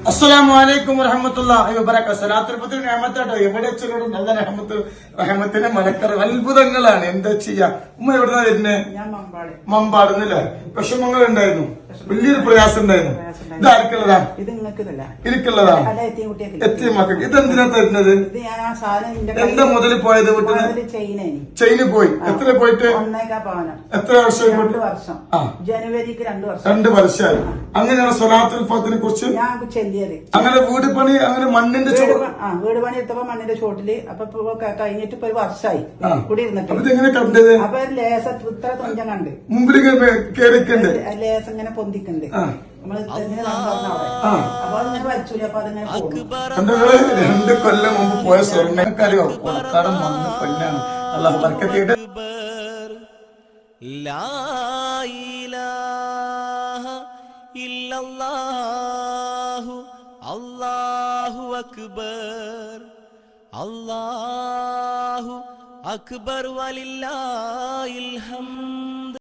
അസ്സലാമു അലൈക്കും വറഹ്മത്തുള്ളാഹി വബറകാതുഹു. സലാത്തുൽ ഫത്ർ നിഅമത്താട്ടോ. എവിടെ വെച്ചാലും നല്ല റഹ്മത്തിന്റെ മലക്കറ അത്ഭുതങ്ങളാണ്. എന്താ ചെയ്യാ? ഉമ്മ എവിടുന്നാ വരുന്നേ? മമ്പാടുന്നില്ലേ? വിഷമങ്ങൾ ഉണ്ടായിരുന്നു, വലിയൊരു പ്രയാസം ഉണ്ടായിരുന്നു. ഇത് ആർക്കുള്ളതാണ്? എനിക്കുള്ളതാണ്. എത്തിയമാക്ക് ഇതെന്തിനാ തരുന്നത്? എന്താ മുതൽ പോയത്? വീട്ടിന് ചൈന പോയി. എത്ര പോയിട്ട്? എത്ര വർഷമായി? ജനുവരിക്ക് 2 വർഷം. 2 വർഷമായി. അങ്ങനെയാണ് സ്വലാത്തുൽ ഫത്റിനെ കുറിച്ച് അങ്ങനെ വീട് പണി, അങ്ങനെ മണ്ണിന്റെ വീട് പണി എടുത്തപ്പോ മണ്ണിന്റെ ചോട്ടില് അപ്പൊ കഴിഞ്ഞിട്ട് ഇപ്പൊ 1 വർഷമായി കൂടി ഇരുന്നിട്ട്. ഇതെങ്ങനെ കണ്ടത്? അപ്പൊ ലേസ ഇത്ര തുഞ്ചം കണ്ട് മുമ്പിൽ കേറിക്കണ്ട്, ലേസം ഇങ്ങനെ പൊന്തിക്കണ്ട്. നമ്മള് അപ്പൊ അതിങ്ങനെ വലിച്ചൂല. അപ്പൊ അതിങ്ങനെ 2 കൊല്ലം മുമ്പ് പോയ സ്വർണ്ണക്കാരോ കൊളക്കാടം വന്ന് പെണ്ണാണ്. അല്ലാഹു ബർക്കത്ത് ചെയ്യട്ടെ. ലാ ഇലാഹ ഇല്ലല്ലാഹു അല്ലാഹു അക്ബർ അല്ലാഹു അക്ബർ വലില്ലാഹിൽ ഹംദ്.